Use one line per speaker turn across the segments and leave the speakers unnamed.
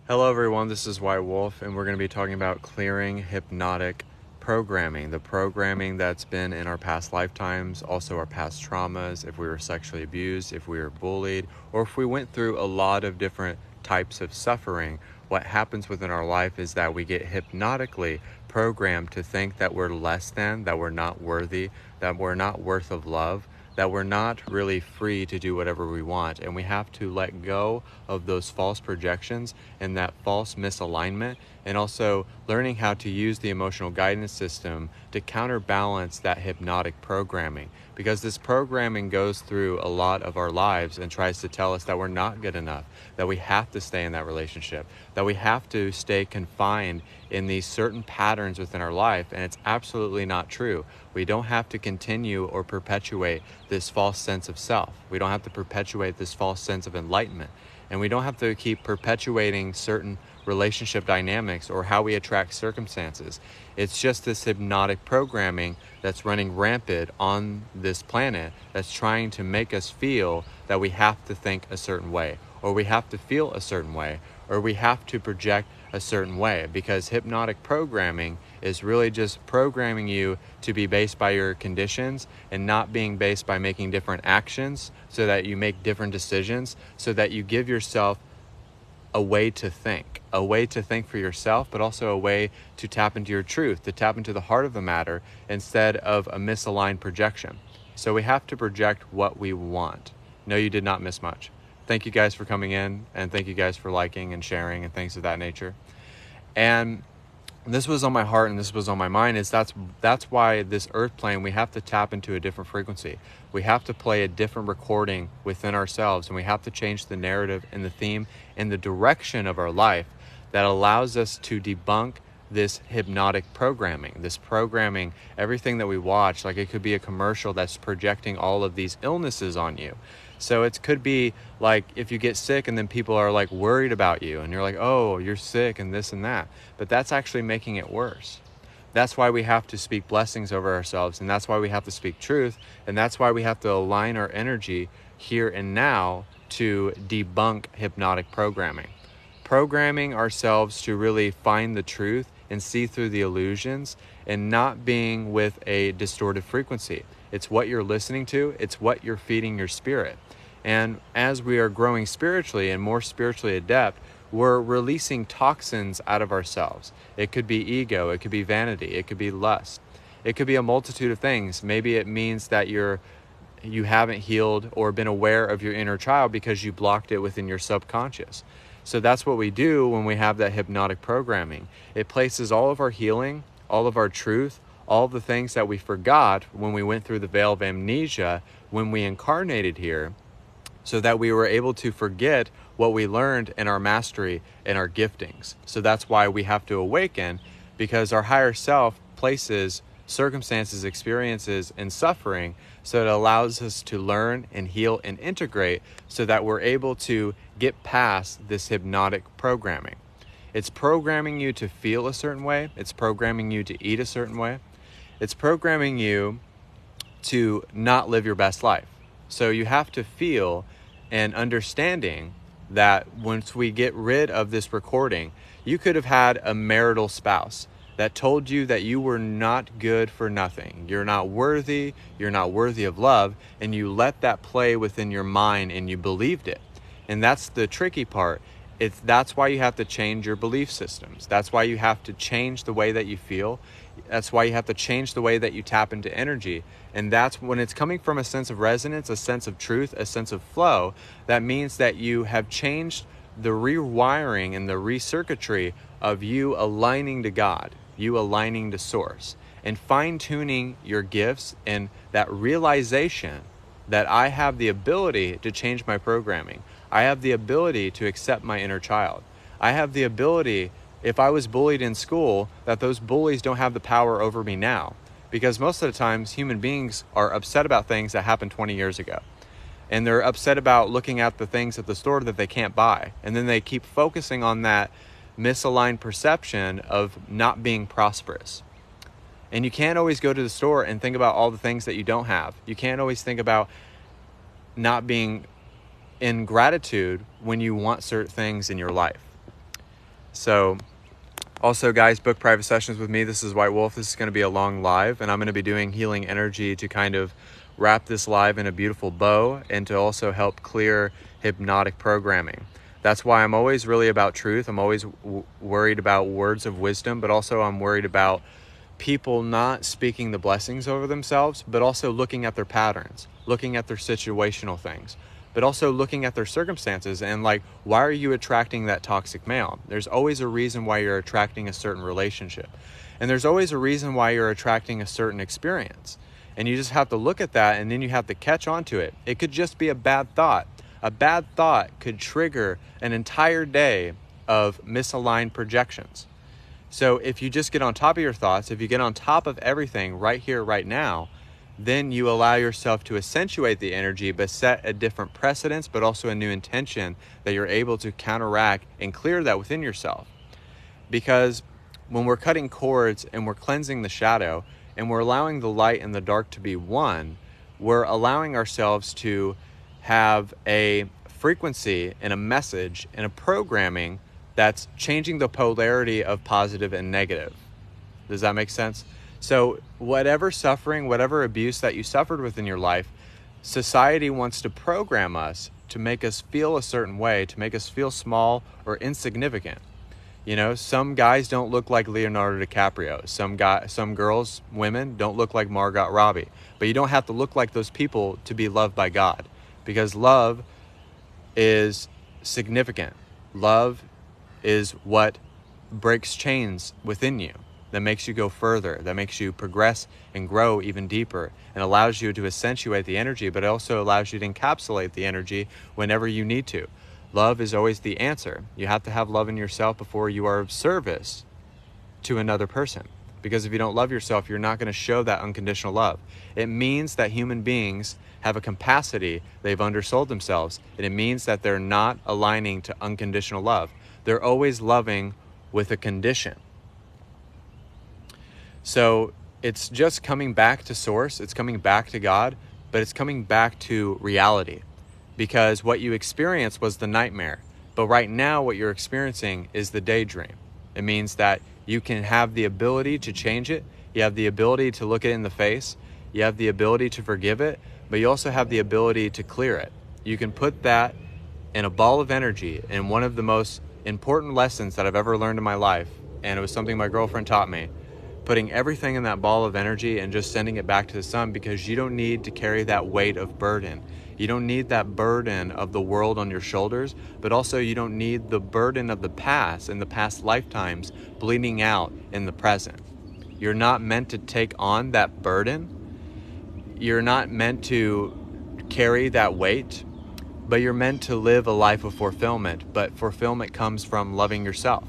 Hello everyone, this is White Wolf, and we're going to be talking about clearing hypnotic programming, the programming that's been in our past lifetimes, also our past traumas, if we were sexually abused, if we were bullied, or if we went through a lot of different types of suffering. What happens within our life is that we get hypnotically programmed to think that we're less than, that we're not worthy, that we're not worth of love, that we're not really free to do whatever we want, and we have to let go of those false projections and that false misalignment, and also learning how to use the emotional guidance system to counterbalance that hypnotic programming, because this programming goes through a lot of our lives and tries to tell us that we're not good enough, that we have to stay in that relationship, that we have to stay confined in these certain patterns within our life, and it's absolutely not true. We don't have to continue or perpetuate this false sense of self. We don't have to perpetuate this false sense of enlightenment. And we don't have to keep perpetuating certain relationship dynamics or how we attract circumstances. It's just this hypnotic programming that's running rampant on this planet that's trying to make us feel that we have to think a certain way, or we have to feel a certain way, or we have to project a certain way, because hypnotic programming is really just programming you to be based by your conditions and not being based by making different actions so that you make different decisions, so that you give yourself a way to think for yourself, but also a way to tap into your truth, to tap into the heart of the matter instead of a misaligned projection. So we have to project what we want. No, you did not miss much. Thank you guys for coming in, and thank you guys for liking and sharing and things of that nature. And this was on my heart and this was on my mind, is that's why this earth plane, we have to tap into a different frequency. We have to play a different recording within ourselves, and we have to change the narrative and the theme and the direction of our life that allows us to debunk this hypnotic programming, everything that we watch. Like, it could be a commercial that's projecting all of these illnesses on you. So it could be like if you get sick and then people are like worried about you and you're like, oh, you're sick and this and that. But that's actually making it worse. That's why we have to speak blessings over ourselves, and that's why we have to speak truth, and that's why we have to align our energy here and now to debunk hypnotic programming. Programming ourselves to really find the truth and see through the illusions, and not being with a distorted frequency. It's what you're listening to, it's what you're feeding your spirit. And as we are growing spiritually and more spiritually adept, we're releasing toxins out of ourselves. It could be ego, it could be vanity, it could be lust. It could be a multitude of things. Maybe it means that you haven't healed or been aware of your inner child because you blocked it within your subconscious. So that's what we do when we have that hypnotic programming. It places all of our healing, all of our truth, all of the things that we forgot when we went through the veil of amnesia when we incarnated here, so that we were able to forget what we learned in our mastery and our giftings. So that's why we have to awaken, because our higher self places circumstances, experiences, and suffering, so it allows us to learn and heal and integrate, so that we're able to get past this hypnotic programming. It's programming you to feel a certain way. It's programming you to eat a certain way. It's programming you to not live your best life. So you have to feel and understanding that once we get rid of this recording, you could have had a marital spouse that told you that you were not good for nothing. You're not worthy of love, and you let that play within your mind and you believed it. And that's the tricky part. That's why you have to change your belief systems. That's why you have to change the way that you feel. That's why you have to change the way that you tap into energy. And that's when it's coming from a sense of resonance, a sense of truth, a sense of flow. That means that you have changed the rewiring and the recircuitry of you aligning to God, you aligning to source, and fine-tuning your gifts, and that realization that I have the ability to change my programming. I have the ability to accept my inner child. I have the ability, if I was bullied in school, that those bullies don't have the power over me now. Because most of the times, human beings are upset about things that happened 20 years ago. And they're upset about looking at the things at the store that they can't buy. And then they keep focusing on that misaligned perception of not being prosperous. And you can't always go to the store and think about all the things that you don't have. You can't always think about not being in gratitude when you want certain things in your life. So also, guys, book private sessions with me. This is White Wolf. This is going to be a long live, and I'm going to be doing healing energy to kind of wrap this live in a beautiful bow and to also help clear hypnotic programming. That's why I'm always really about truth. I'm always worried about words of wisdom, but also I'm worried about people not speaking the blessings over themselves, but also looking at their patterns, looking at their situational things, but also looking at their circumstances and like, why are you attracting that toxic male? There's always a reason why you're attracting a certain relationship. And there's always a reason why you're attracting a certain experience. And you just have to look at that, and then you have to catch on to it. It could just be a bad thought. A bad thought could trigger an entire day of misaligned projections. So if you just get on top of your thoughts, if you get on top of everything right here, right now, then you allow yourself to accentuate the energy, but set a different precedence, but also a new intention that you're able to counteract and clear that within yourself. Because when we're cutting cords and we're cleansing the shadow and we're allowing the light and the dark to be one, we're allowing ourselves to have a frequency and a message and a programming that's changing the polarity of positive and negative. Does that make sense? So whatever suffering, whatever abuse that you suffered within your life, society wants to program us to make us feel a certain way, to make us feel small or insignificant. You know, some guys don't look like Leonardo DiCaprio. Some girls, women don't look like Margot Robbie. But you don't have to look like those people to be loved by God, because love is significant. Love is what breaks chains within you, that makes you go further, that makes you progress and grow even deeper, and allows you to accentuate the energy, but it also allows you to encapsulate the energy whenever you need to. Love is always the answer. You have to have love in yourself before you are of service to another person. Because if you don't love yourself, you're not going to show that unconditional love. It means that human beings have a capacity, they've undersold themselves, and it means that they're not aligning to unconditional love. They're always loving with a condition. So it's just coming back to source, it's coming back to God, but it's coming back to reality. Because what you experienced was the nightmare, but right now what you're experiencing is the daydream. It means that you can have the ability to change it, you have the ability to look it in the face, you have the ability to forgive it, but you also have the ability to clear it. You can put that in a ball of energy, and one of the most important lessons that I've ever learned in my life, and it was something my girlfriend taught me, putting everything in that ball of energy and just sending it back to the sun, because you don't need to carry that weight of burden. You don't need that burden of the world on your shoulders, but also you don't need the burden of the past and the past lifetimes bleeding out in the present. You're not meant to take on that burden. You're not meant to carry that weight, but you're meant to live a life of fulfillment. But fulfillment comes from loving yourself,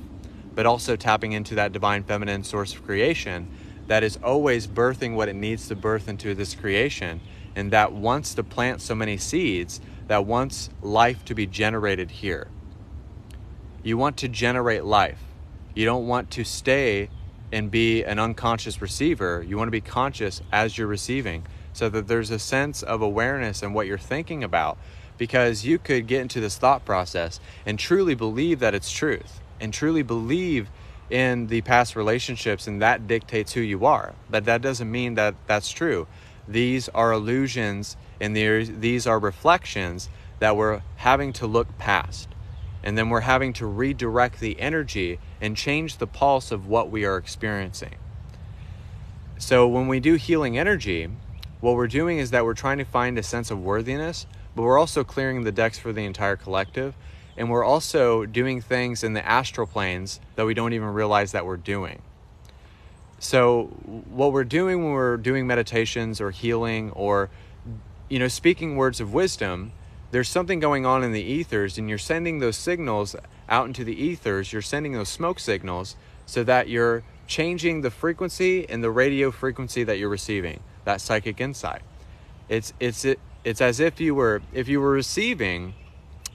but also tapping into that divine feminine source of creation that is always birthing what it needs to birth into this creation, and that wants to plant so many seeds, that wants life to be generated here. You want to generate life. You don't want to stay and be an unconscious receiver. You want to be conscious as you're receiving, so that there's a sense of awareness in what you're thinking about, because you could get into this thought process and truly believe that it's truth, and truly believe in the past relationships, and that dictates who you are. But that doesn't mean that that's true. These are illusions, and these are reflections that we're having to look past. And then we're having to redirect the energy and change the pulse of what we are experiencing. So when we do healing energy, what we're doing is that we're trying to find a sense of worthiness, but we're also clearing the decks for the entire collective. And we're also doing things in the astral planes that we don't even realize that we're doing. So what we're doing when we're doing meditations or healing or, speaking words of wisdom, there's something going on in the ethers, and you're sending those signals out into the ethers. You're sending those smoke signals so that you're changing the frequency and the radio frequency that you're receiving, that psychic insight. It's as if you were receiving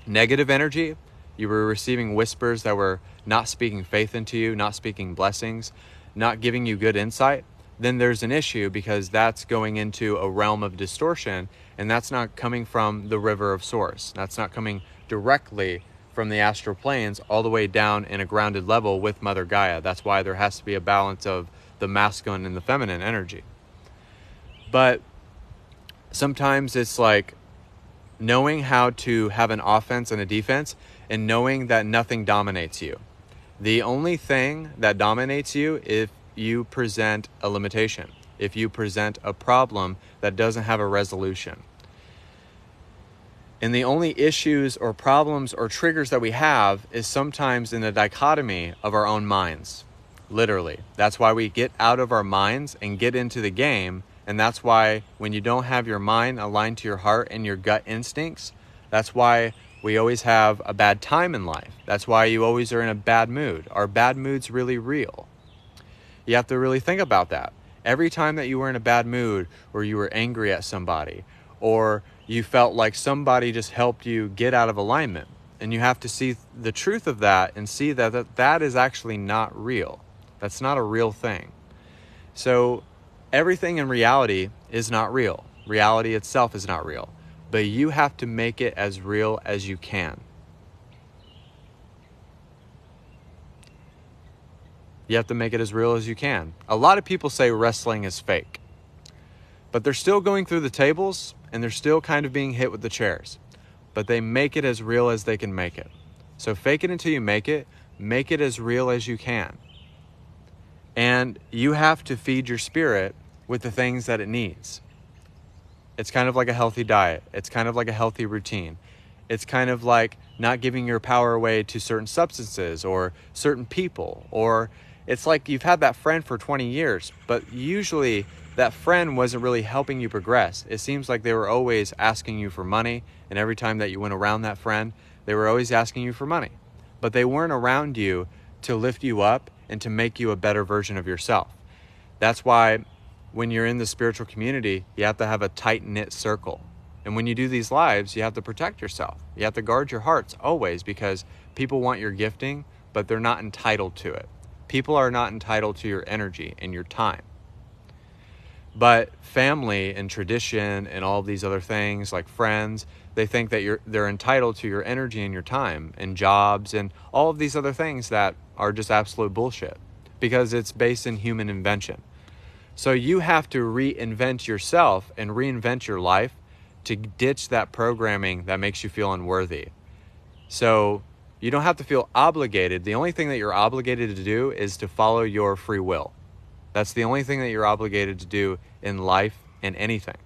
negative energy, you were receiving whispers that were not speaking faith into you, not speaking blessings, not giving you good insight, then there's an issue, because that's going into a realm of distortion, and that's not coming from the river of source. That's not coming directly from the astral planes all the way down in a grounded level with Mother Gaia. That's why there has to be a balance of the masculine and the feminine energy. But sometimes it's like knowing how to have an offense and a defense, and knowing that nothing dominates you. The only thing that dominates you if you present a limitation, if you present a problem that doesn't have a resolution. And the only issues or problems or triggers that we have is sometimes in the dichotomy of our own minds. Literally. That's why we get out of our minds and get into the game. And that's why when you don't have your mind aligned to your heart and your gut instincts, that's why we always have a bad time in life. That's why you always are in a bad mood. Are bad moods really real? You have to really think about that. Every time that you were in a bad mood, or you were angry at somebody, or you felt like somebody just helped you get out of alignment, and you have to see the truth of that and see that is actually not real. That's not a real thing. So everything in reality is not real. Reality itself is not real. But you have to make it as real as you can. You have to make it as real as you can. A lot of people say wrestling is fake. But they're still going through the tables, and they're still kind of being hit with the chairs. But they make it as real as they can make it. So fake it until you make it as real as you can. And you have to feed your spirit with the things that it needs. It's kind of like a healthy diet. It's kind of like a healthy routine. It's kind of like not giving your power away to certain substances or certain people. Or it's like you've had that friend for 20 years, but usually that friend wasn't really helping you progress. It seems like they were always asking you for money, and every time that you went around that friend, they were always asking you for money. But they weren't around you to lift you up and to make you a better version of yourself. That's why when you're in the spiritual community, you have to have a tight-knit circle. And when you do these lives, you have to protect yourself. You have to guard your hearts always, because people want your gifting, but they're not entitled to it. People are not entitled to your energy and your time. But family and tradition and all these other things, like friends, they think that they're entitled to your energy and your time, and jobs and all of these other things that are just absolute bullshit, because it's based in human invention. So you have to reinvent yourself and reinvent your life to ditch that programming that makes you feel unworthy. So you don't have to feel obligated. The only thing that you're obligated to do is to follow your free will. That's the only thing that you're obligated to do in life and anything.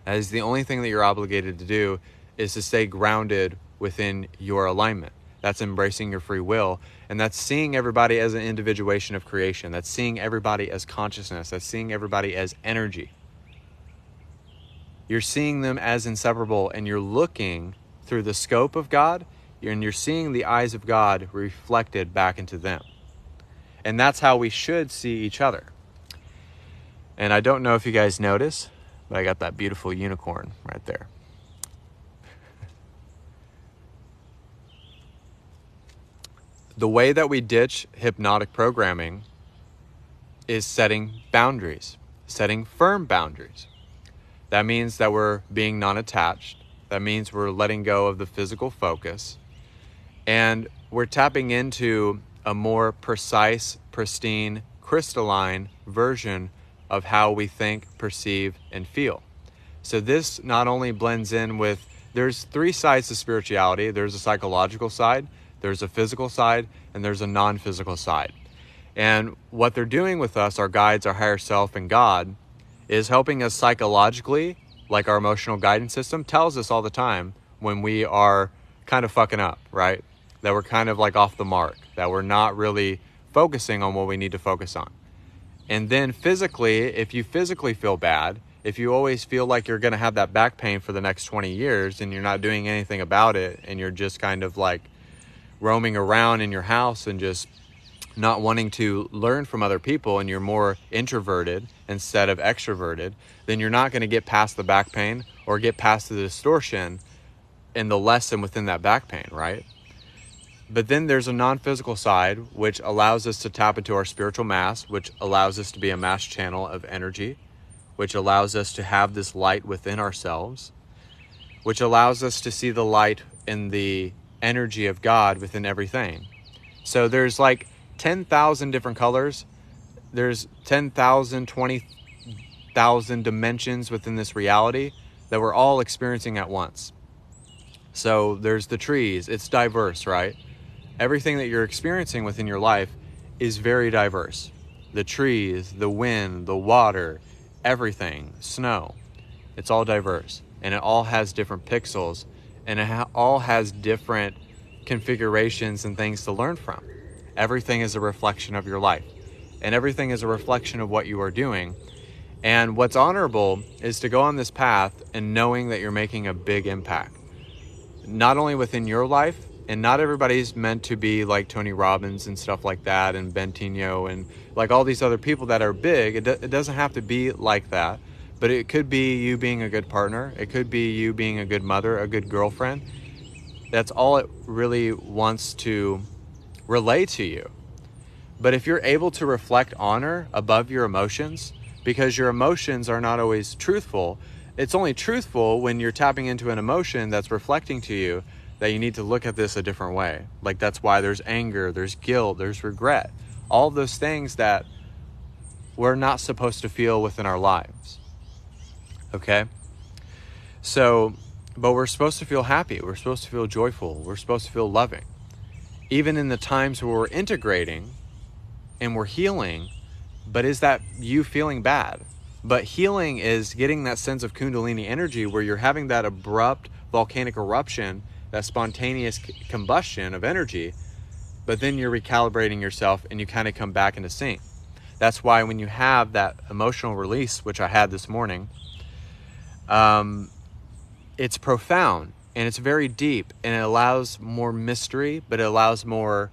That is the only thing that you're obligated to do, is to stay grounded within your alignment. That's embracing your free will. And that's seeing everybody as an individuation of creation. That's seeing everybody as consciousness. That's seeing everybody as energy. You're seeing them as inseparable, and you're looking through the scope of God, and you're seeing the eyes of God reflected back into them. And that's how we should see each other. And I don't know if you guys notice, but I got that beautiful unicorn right there. The way that we ditch hypnotic programming is setting boundaries, setting firm boundaries. That means that we're being non-attached. That means we're letting go of the physical focus. And we're tapping into a more precise, pristine, crystalline version of how we think, perceive, and feel. So this not only blends in with, there's three sides to spirituality. There's a psychological side, there's a physical side, and there's a non-physical side. And what they're doing with us, our guides, our higher self, and God, is helping us psychologically, like our emotional guidance system tells us all the time when we are kind of fucking up, right? That we're kind of like off the mark, that we're not really focusing on what we need to focus on. And then physically, if you physically feel bad, if you always feel like you're going to have that back pain for the next 20 years and you're not doing anything about it, and you're just kind of like roaming around in your house and just not wanting to learn from other people, and you're more introverted instead of extroverted, then you're not going to get past the back pain or get past the distortion in the lesson within that back pain, right? But then there's a non-physical side, which allows us to tap into our spiritual mass, which allows us to be a mass channel of energy, which allows us to have this light within ourselves, which allows us to see the light in the energy of God within everything. So there's like 10,000 different colors. There's 10,000, 20,000 dimensions within this reality that we're all experiencing at once. So there's the trees. It's diverse, right? Everything that you're experiencing within your life is very diverse. The trees, the wind, the water, everything, snow. It's all diverse. And it all has different pixels. And it all has different configurations and things to learn from. Everything is a reflection of your life. And everything is a reflection of what you are doing. And what's honorable is to go on this path and knowing that you're making a big impact. Not only within your life, and not everybody's meant to be like Tony Robbins and stuff like that, and Bentinho and like all these other people that are big. It doesn't have to be like that, but it could be you being a good partner. It could be you being a good mother, a good girlfriend. That's all it really wants to relay to you. But if you're able to reflect honor above your emotions, because your emotions are not always truthful, it's only truthful when you're tapping into an emotion that's reflecting to you that you need to look at this a different way. Like that's why there's anger, there's guilt, there's regret. All of those things that we're not supposed to feel within our lives. Okay? So, but we're supposed to feel happy. We're supposed to feel joyful. We're supposed to feel loving. Even in the times where we're integrating and we're healing, but is that you feeling bad? But healing is getting that sense of Kundalini energy where you're having that abrupt volcanic eruption, that spontaneous combustion of energy, but then you're recalibrating yourself and you kind of come back into sync. That's why when you have that emotional release, which I had this morning, it's profound and it's very deep and it allows more mystery, but it allows more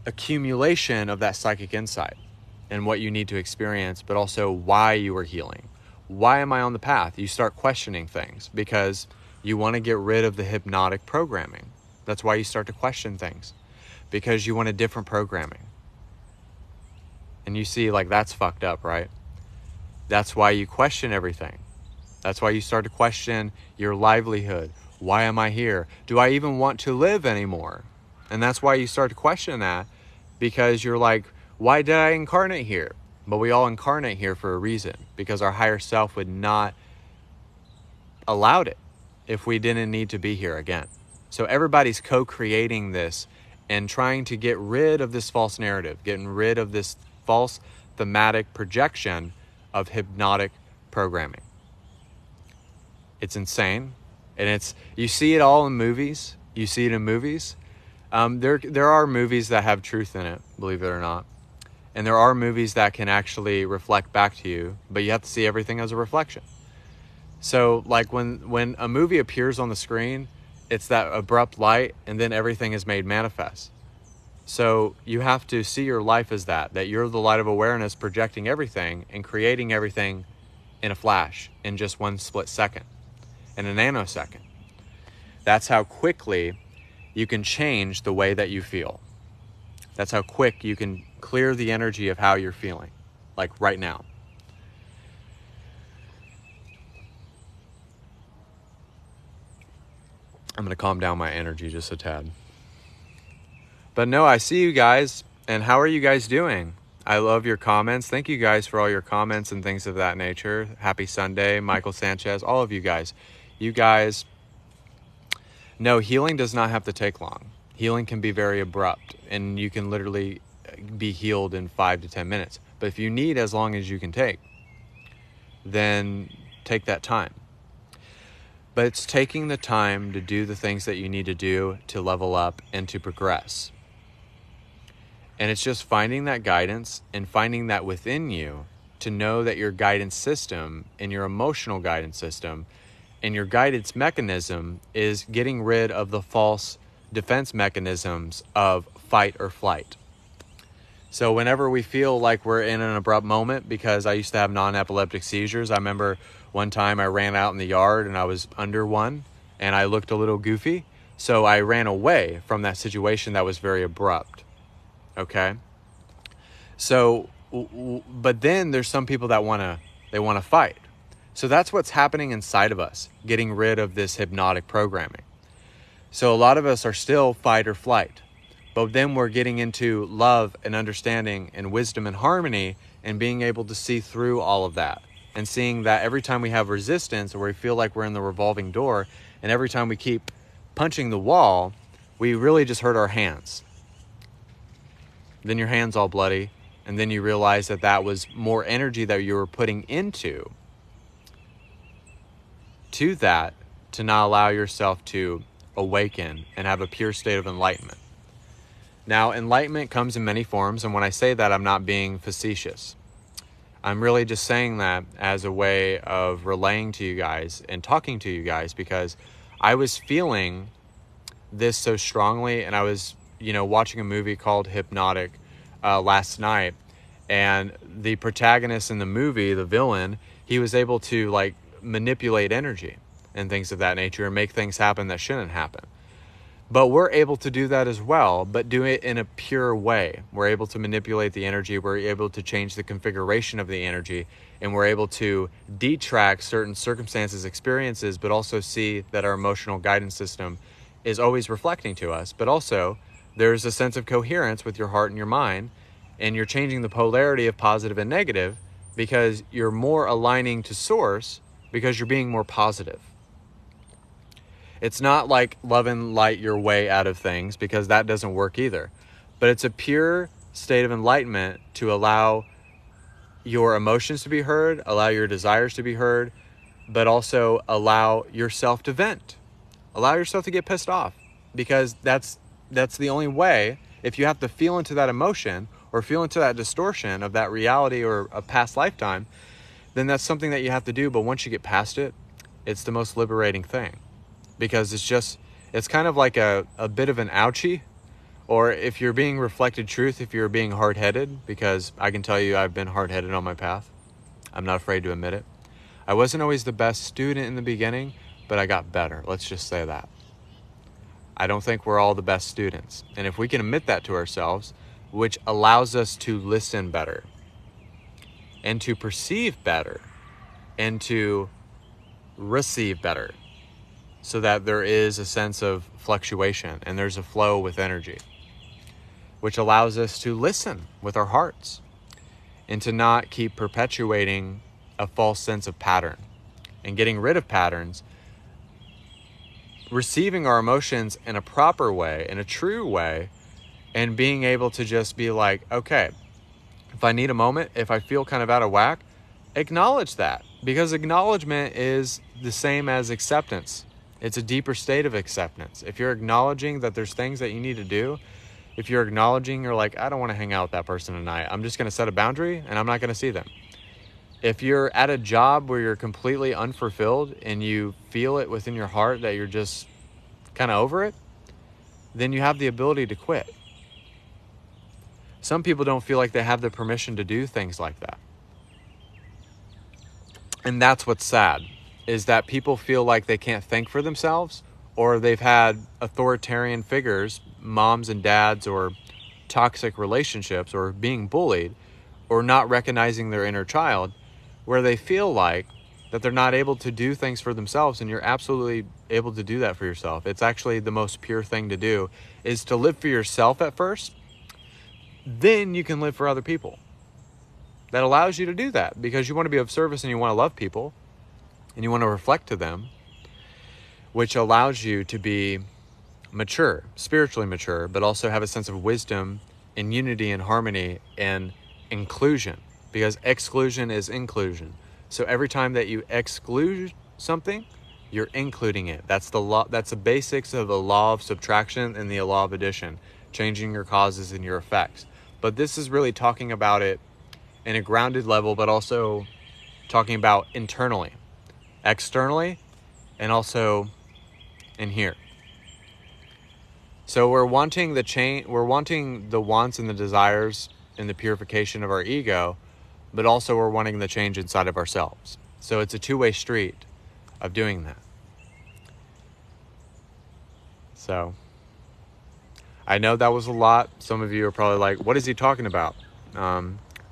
accumulation of that psychic insight and what you need to experience, but also why you are healing. Why am I on the path? You start questioning things because you want to get rid of the hypnotic programming. That's why you start to question things, because you want a different programming. And you see, like, that's fucked up, right? That's why you question everything. That's why you start to question your livelihood. Why am I here? Do I even want to live anymore? And that's why you start to question that, because you're like, why did I incarnate here? But we all incarnate here for a reason, because our higher self would not allowed it if we didn't need to be here again. So everybody's co-creating this and trying to get rid of this false narrative, getting rid of this false thematic projection of hypnotic programming. It's insane. And you see it all in movies. You see it in movies. There are movies that have truth in it, believe it or not. And there are movies that can actually reflect back to you, but you have to see everything as a reflection. So like when a movie appears on the screen, it's that abrupt light and then everything is made manifest. So you have to see your life as that you're the light of awareness projecting everything and creating everything in a flash, in just one split second, in a nanosecond. That's how quickly you can change the way that you feel. That's how quick you can clear the energy of how you're feeling, like right now. I'm going to calm down my energy just a tad. But no, I see you guys, and how are you guys doing? I love your comments. Thank you guys for all your comments and things of that nature. Happy Sunday, Michael Sanchez, all of you guys. You guys, no, healing does not have to take long. Healing can be very abrupt, and you can literally be healed in 5 to 10 minutes. But if you need as long as you can take, then take that time. But it's taking the time to do the things that you need to do to level up and to progress. And it's just finding that guidance and finding that within you to know that your guidance system and your emotional guidance system and your guidance mechanism is getting rid of the false defense mechanisms of fight or flight. So whenever we feel like we're in an abrupt moment, because I used to have non-epileptic seizures, I remember one time I ran out in the yard and I was under one and I looked a little goofy. So I ran away from that situation that was very abrupt. Okay. So, but then there's some people that want to fight. So that's what's happening inside of us, getting rid of this hypnotic programming. So a lot of us are still fight or flight, but then we're getting into love and understanding and wisdom and harmony and being able to see through all of that and seeing that every time we have resistance or we feel like we're in the revolving door and every time we keep punching the wall, we really just hurt our hands. Then your hand's all bloody, and then you realize that that was more energy that you were putting into that to not allow yourself to awaken and have a pure state of enlightenment. Now, enlightenment comes in many forms, and when I say that, I'm not being facetious. I'm really just saying that as a way of relaying to you guys and talking to you guys, because I was feeling this so strongly, and I was, watching a movie called Hypnotic last night, and the protagonist in the movie, the villain, he was able to manipulate energy and things of that nature and make things happen that shouldn't happen. But we're able to do that as well, but do it in a pure way. We're able to manipulate the energy, we're able to change the configuration of the energy, and we're able to detract certain circumstances, experiences, but also see that our emotional guidance system is always reflecting to us. But also, there's a sense of coherence with your heart and your mind, and you're changing the polarity of positive and negative because you're more aligning to source because you're being more positive. It's not like love and light your way out of things, because that doesn't work either. But it's a pure state of enlightenment to allow your emotions to be heard, allow your desires to be heard, but also allow yourself to vent. Allow yourself to get pissed off, because that's the only way. If you have to feel into that emotion or feel into that distortion of that reality or a past lifetime, then that's something that you have to do. But once you get past it, it's the most liberating thing. Because it's kind of like a bit of an ouchie, or if you're being reflected truth, if you're being hard-headed, because I can tell you I've been hard-headed on my path. I'm not afraid to admit it. I wasn't always the best student in the beginning, but I got better. Let's just say that. I don't think we're all the best students. And if we can admit that to ourselves, which allows us to listen better and to perceive better and to receive better, so that there is a sense of fluctuation and there's a flow with energy, which allows us to listen with our hearts and to not keep perpetuating a false sense of pattern and getting rid of patterns, receiving our emotions in a proper way, in a true way, and being able to just be like, okay, if I need a moment, if I feel kind of out of whack, acknowledge that, because acknowledgement is the same as acceptance. It's a deeper state of acceptance. If you're acknowledging that there's things that you need to do, if you're acknowledging you're like, I don't want to hang out with that person tonight, I'm just going to set a boundary and I'm not going to see them. If you're at a job where you're completely unfulfilled and you feel it within your heart that you're just kind of over it, then you have the ability to quit. Some people don't feel like they have the permission to do things like that. And that's what's sad, is that people feel like they can't think for themselves, or they've had authoritarian figures, moms and dads, or toxic relationships, or being bullied, or not recognizing their inner child, where they feel like that they're not able to do things for themselves, and you're absolutely able to do that for yourself. It's actually the most pure thing to do, is to live for yourself at first, then you can live for other people. That allows you to do that because you want to be of service and you want to love people and you want to reflect to them, which allows you to be mature, spiritually mature, but also have a sense of wisdom and unity and harmony and inclusion, because exclusion is inclusion. So every time that you exclude something, you're including it. That's the law. That's the basics of the law of subtraction and the law of addition, changing your causes and your effects. But this is really talking about it in a grounded level, but also talking about internally, externally, and also in here. So we're wanting the change, we're wanting the wants and the desires and the purification of our ego, but also we're wanting the change inside of ourselves. So it's a two-way street of doing that. So I know that was a lot. Some of you are probably like, what is he talking about?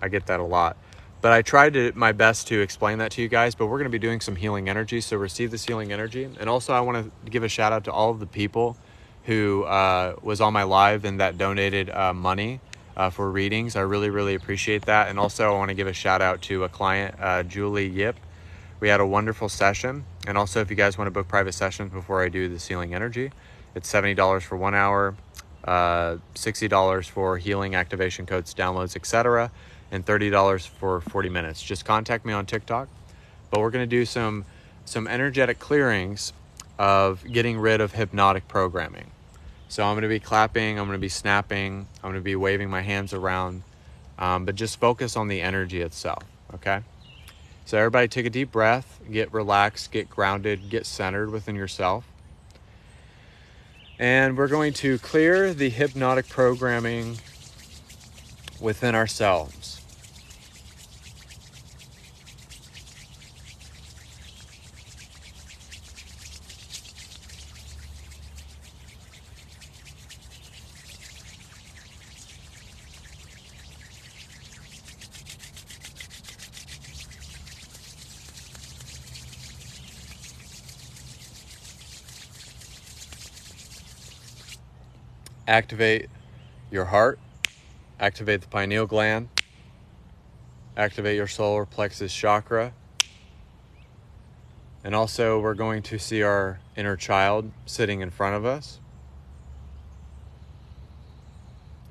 I get that a lot. But I tried my best to explain that to you guys, but we're going to be doing some healing energy, so receive this healing energy. And also I want to give a shout out to all of the people who was on my live and that donated money for readings. I really, really appreciate that. And also I want to give a shout out to a client, Julie Yip. We had a wonderful session. And also if you guys want to book private sessions before I do the Sealing Energy, it's $70 for 1 hour, $60 for healing, activation codes, downloads, etc., and $30 for 40 minutes. Just contact me on TikTok. But we're going to do some energetic clearings of getting rid of hypnotic programming. So I'm going to be clapping, I'm going to be snapping, I'm going to be waving my hands around, but just focus on the energy itself, okay? So everybody take a deep breath, get relaxed, get grounded, get centered within yourself. And we're going to clear the hypnotic programming within ourselves. Activate your heart, activate the pineal gland, activate your solar plexus chakra. And also we're going to see our inner child sitting in front of us.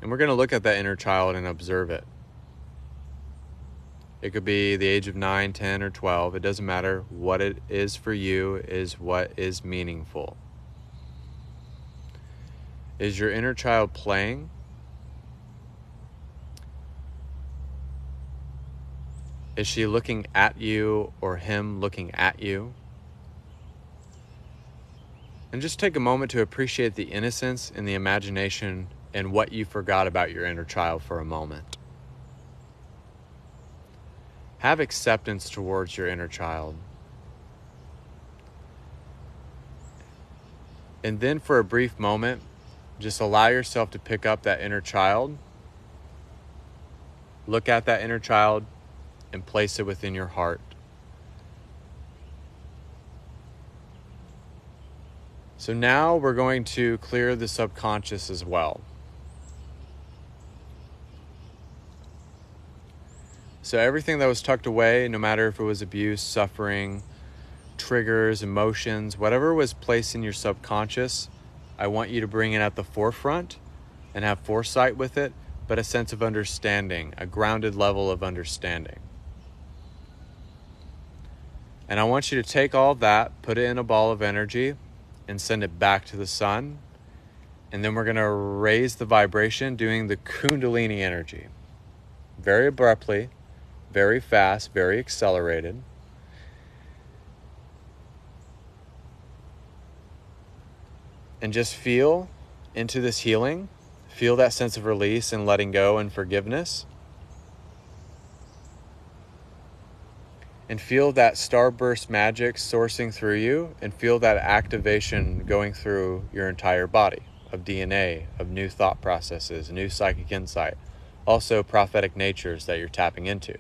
And we're going to look at that inner child and observe it. It could be the age of 9, 10, or 12. It doesn't matter. What it is for you is what is meaningful. Is your inner child playing? Is she looking at you or him looking at you? And just take a moment to appreciate the innocence and the imagination and what you forgot about your inner child for a moment. Have acceptance towards your inner child. And then for a brief moment, just allow yourself to pick up that inner child, look at that inner child, and place it within your heart. So now we're going to clear the subconscious as well. So everything that was tucked away, no matter if it was abuse, suffering, triggers, emotions, whatever was placed in your subconscious, I want you to bring it at the forefront and have foresight with it, but a sense of understanding, a grounded level of understanding. And I want you to take all of that, put it in a ball of energy, and send it back to the sun. And then we're going to raise the vibration doing the Kundalini energy. Very abruptly, very fast, very accelerated. And just feel into this healing. Feel that sense of release and letting go and forgiveness. And feel that starburst magic sourcing through you, and feel that activation going through your entire body of DNA, of new thought processes, new psychic insight, also prophetic natures that you're tapping into.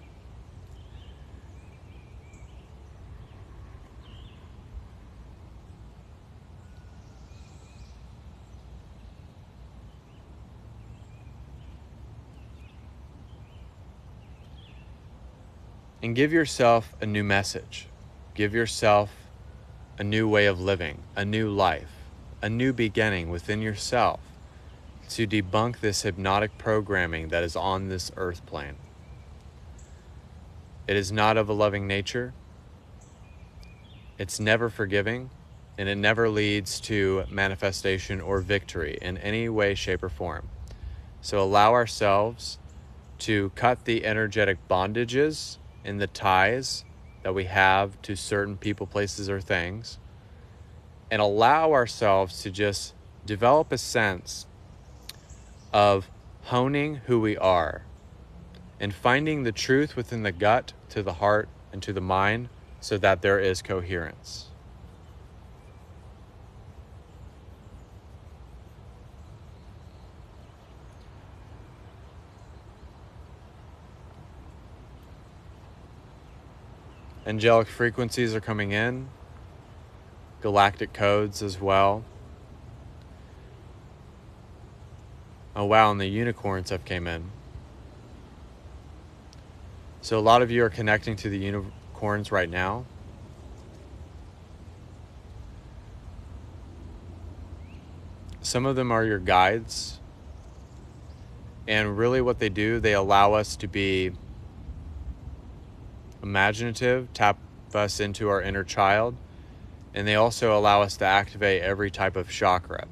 And give yourself a new message. Give yourself a new way of living, a new life, a new beginning within yourself to debunk this hypnotic programming that is on this earth plane. It is not of a loving nature. It's never forgiving, and it never leads to manifestation or victory in any way, shape, or form. So allow ourselves to cut the energetic bondages and the ties that we have to certain people, places, or things, and allow ourselves to just develop a sense of honing who we are and finding the truth within the gut, to the heart, and to the mind, so that there is coherence. Angelic frequencies are coming in, galactic codes as well. Oh wow, and the unicorns have came in. So a lot of you are connecting to the unicorns right now. Some of them are your guides. And really what they do, they allow us to be imaginative, tap us into our inner child, and they also allow us to activate every type of chakra.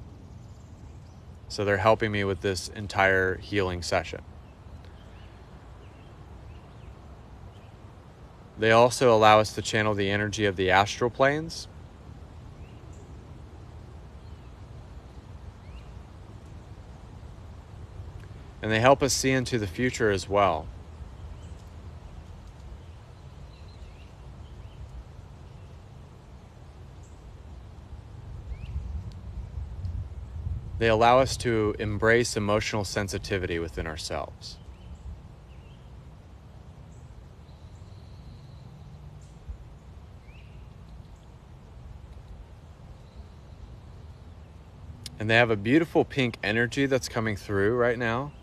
So they're helping me with this entire healing session. They also allow us to channel the energy of the astral planes. And they help us see into the future as well. They allow us to embrace emotional sensitivity within ourselves. And they have a beautiful pink energy that's coming through right now.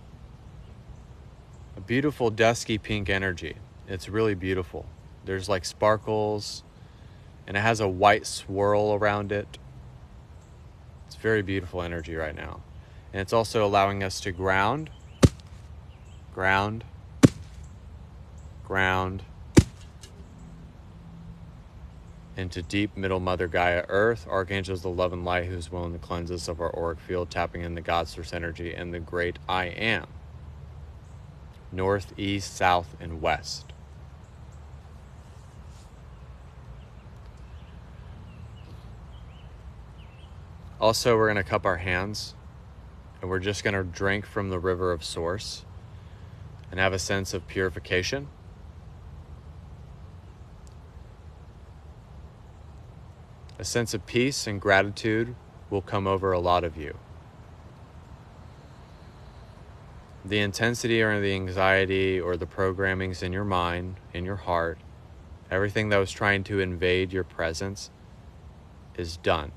A beautiful dusky pink energy. It's really beautiful. There's like sparkles, and it has a white swirl around it. It's very beautiful energy right now. And it's also allowing us to ground, ground, ground into deep middle Mother Gaia Earth, archangels of love and light who's willing to cleanse us of our auric field, tapping in the God source energy and the great I am. North, east, south, and west. Also, we're going to cup our hands and we're just going to drink from the river of source and have a sense of purification. A sense of peace and gratitude will come over a lot of you. The intensity or the anxiety or the programmings in your mind, in your heart, everything that was trying to invade your presence is done.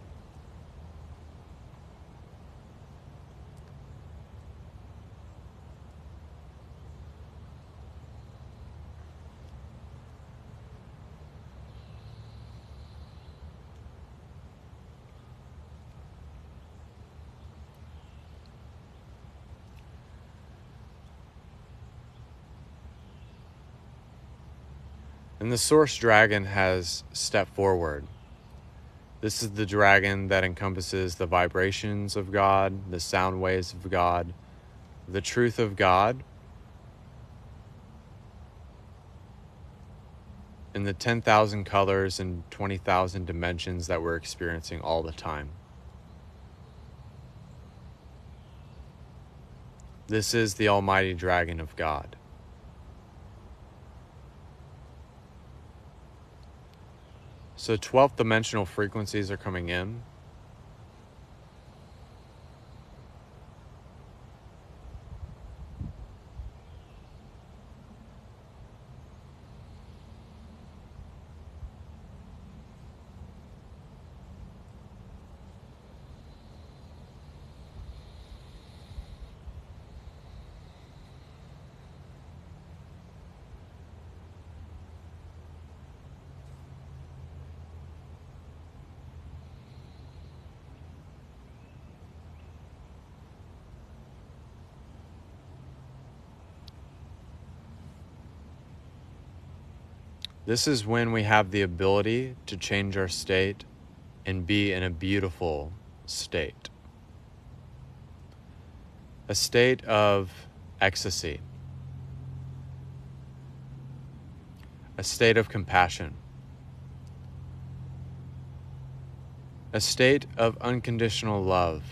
And the source dragon has stepped forward. This is the dragon that encompasses the vibrations of God, the sound waves of God, the truth of God, and the 10,000 colors and 20,000 dimensions that we're experiencing all the time. This is the almighty dragon of God. So 12th dimensional frequencies are coming in. This is when we have the ability to change our state and be in a beautiful state. A state of ecstasy. A state of compassion. A state of unconditional love.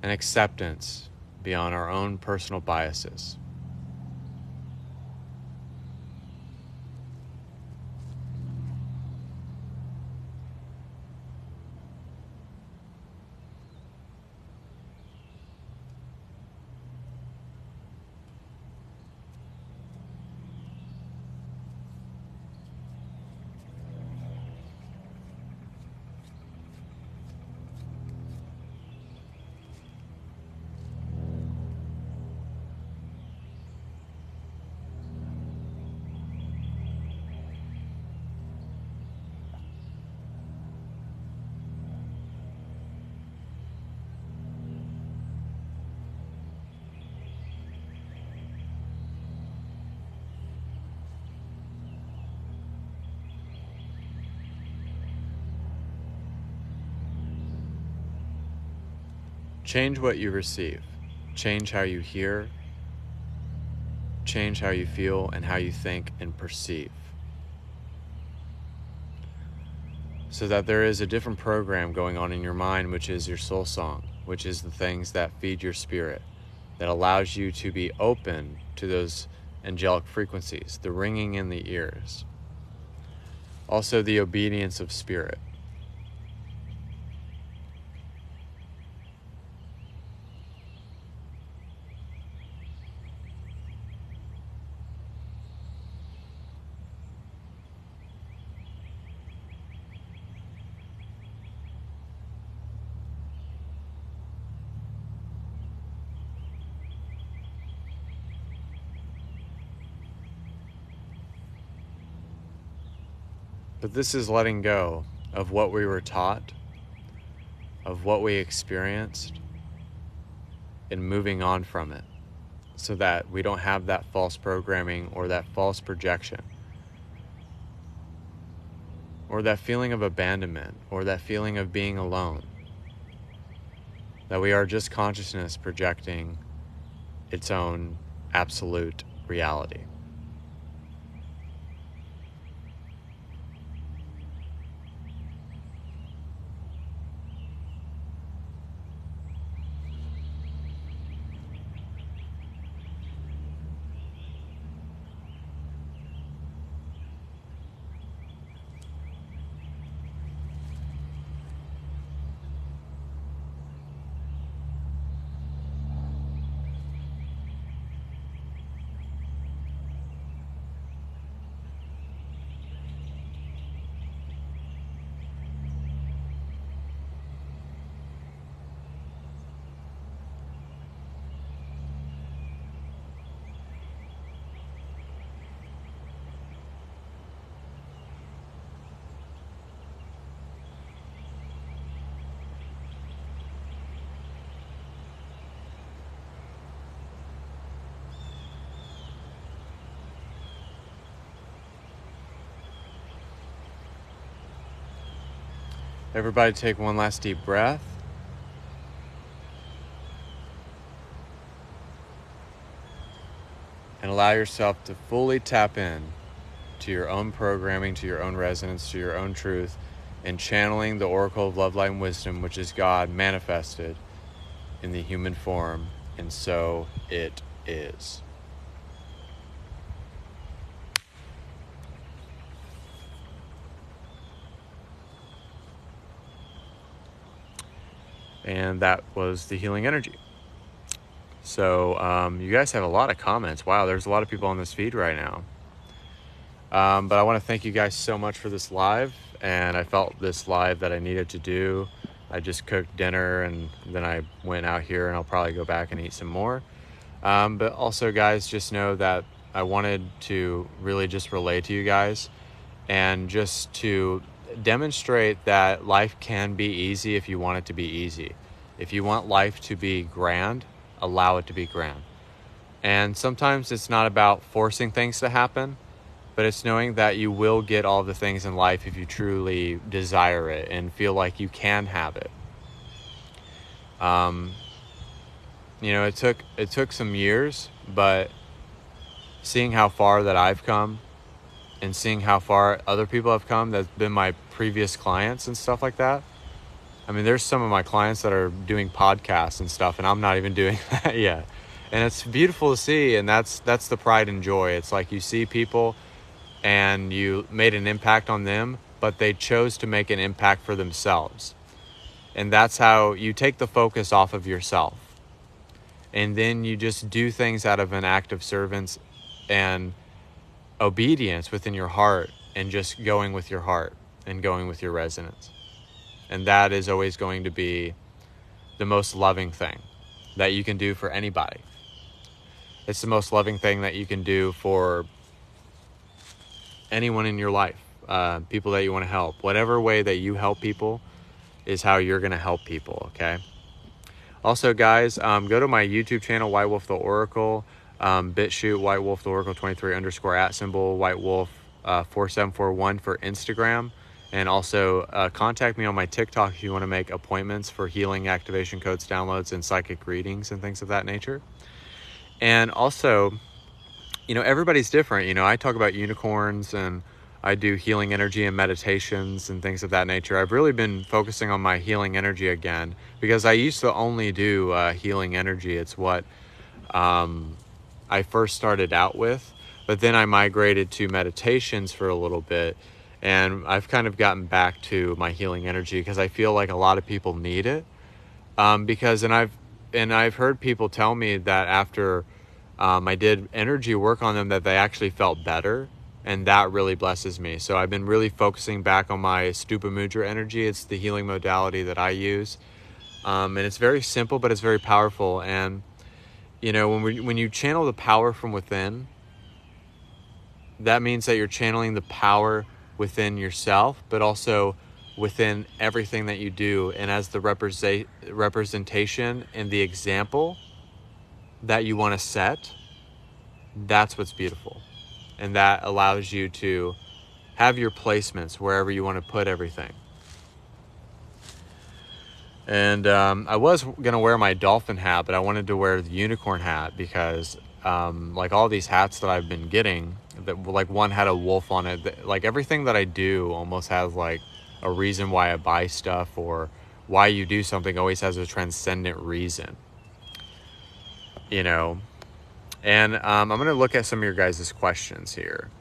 And acceptance beyond our own personal biases. Change what you receive. Change how you hear. Change how you feel and how you think and perceive. So that there is a different program going on in your mind, which is your soul song, which is the things that feed your spirit, that allows you to be open to those angelic frequencies, the ringing in the ears. Also, the obedience of spirit. But this is letting go of what we were taught, of what we experienced, and moving on from it so that we don't have that false programming or that false projection or that feeling of abandonment or that feeling of being alone. That we are just consciousness projecting its own absolute reality. Everybody take one last deep breath. And allow yourself to fully tap in to your own programming, to your own resonance, to your own truth, and channeling the Oracle of Love, Light, and Wisdom, which is God manifested in the human form, and so it is. And that was the healing energy. So you guys have a lot of comments. Wow, there's a lot of people on this feed right now. But I want to thank you guys so much for this live. And I felt this live that I needed to do. I just cooked dinner and then I went out here and I'll probably go back and eat some more. But also, guys, just know that I wanted to really just relay to you guys and just to demonstrate that life can be easy if you want it to be easy. If you want life to be grand, allow it to be grand. And sometimes it's not about forcing things to happen, but it's knowing that you will get all the things in life if you truly desire it and feel like you can have it. You know, it took some years, but seeing how far that I've come and seeing how far other people have come that's been my previous clients and stuff like that. I mean, there's some of my clients that are doing podcasts and stuff, and I'm not even doing that yet. And it's beautiful to see, and that's the pride and joy. It's like you see people and you made an impact on them, but they chose to make an impact for themselves. And that's how you take the focus off of yourself. And then you just do things out of an act of servants and obedience within your heart, and just going with your heart and going with your resonance. And that is always going to be the most loving thing that you can do for anybody. It's the most loving thing that you can do for anyone in your life, people that you want to help. Whatever way that you help people is how you're going to help people, okay? Also, guys, go to my YouTube channel, White Wolf the Oracle, BitChute, White Wolf the Oracle 23 _ @ White Wolf 4741 for Instagram. And also contact me on my TikTok if you want to make appointments for healing activation codes, downloads, and psychic readings and things of that nature. And also, everybody's different. I talk about unicorns, and I do healing energy and meditations and things of that nature. I've really been focusing on my healing energy again, because I used to only do healing energy. It's what I first started out with, but then I migrated to meditations for a little bit, and I've kind of gotten back to my healing energy because I feel like a lot of people need it. I've heard people tell me that after I did energy work on them, that they actually felt better, and that really blesses me. So I've been really focusing back on my Stupa Mudra energy. It's the healing modality that I use, and it's very simple, but it's very powerful. And when you channel the power from within, that means that you're channeling the power within yourself, but also within everything that you do. And as the representation and the example that you want to set, that's what's beautiful. And that allows you to have your placements wherever you want to put everything. And I was going to wear my dolphin hat, but I wanted to wear the unicorn hat because like all these hats that I've been getting, that like one had a wolf on it. Like everything that I do almost has like a reason why I buy stuff, or why you do something always has a transcendent reason. And I'm going to look at some of your guys' questions here.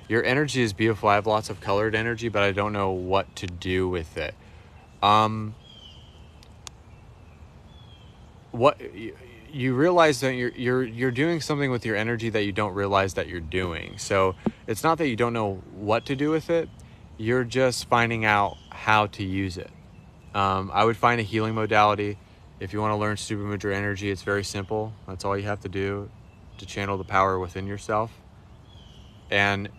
Your energy is beautiful. I have lots of colored energy, but I don't know what to do with it. What you realize that you're doing something with your energy that you don't realize that you're doing. So it's not that you don't know what to do with it. You're just finding out how to use it. I would find a healing modality. If you want to learn Stupa Mudra energy, it's very simple. That's all you have to do to channel the power within yourself. And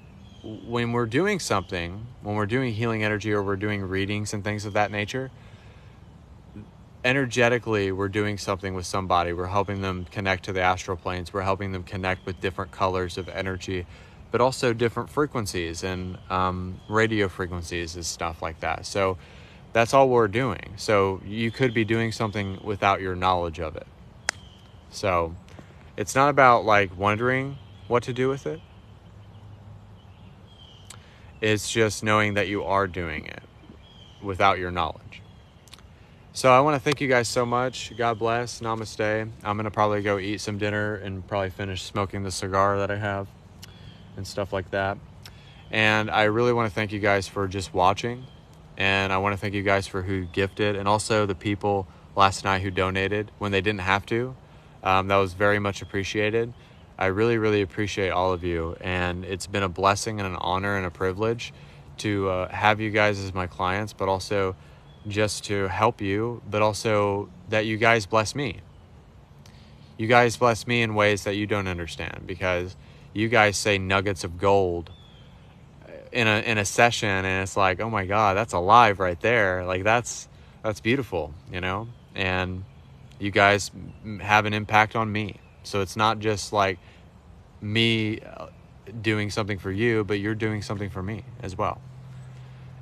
when we're doing something, when we're doing healing energy, or we're doing readings and things of that nature, energetically, we're doing something with somebody. We're helping them connect to the astral planes. We're helping them connect with different colors of energy, but also different frequencies and radio frequencies and stuff like that. So that's all we're doing. So you could be doing something without your knowledge of it. So it's not about like wondering what to do with it. It's just knowing that you are doing it without your knowledge. So I want to thank you guys so much. God bless. Namaste. I'm going to probably go eat some dinner and probably finish smoking the cigar that I have and stuff like that. And I really want to thank you guys for just watching. And I want to thank you guys for who gifted, and also the people last night who donated when they didn't have to. That was very much appreciated. I really, really appreciate all of you. And it's been a blessing and an honor and a privilege to have you guys as my clients, but also just to help you, but also that you guys bless me. You guys bless me in ways that you don't understand, because you guys say nuggets of gold in a session, and it's like, oh my God, that's alive right there. Like that's beautiful, and you guys have an impact on me. So it's not just like me doing something for you, but you're doing something for me as well.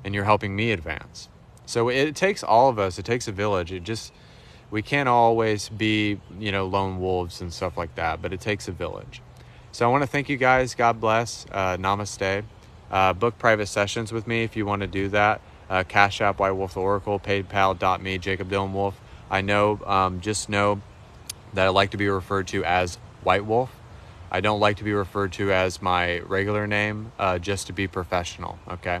And you're helping me advance. So it takes all of us. It takes a village. We can't always be, lone wolves and stuff like that, but it takes a village. So I want to thank you guys. God bless. Namaste. Book private sessions with me if you want to do that. Cashapp, whitewolftheoracle, paypal.me, Jacob Dylan Wolf. I know, just know that I like to be referred to as White Wolf. I don't like to be referred to as my regular name, just to be professional, okay?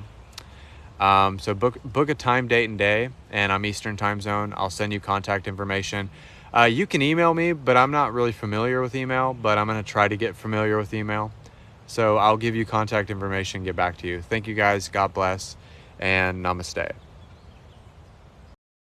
So book a time, date, and day, and I'm Eastern time zone. I'll send you contact information. You can email me, but I'm not really familiar with email, but I'm going to try to get familiar with email. So I'll give you contact information, get back to you. Thank you guys. God bless, and namaste.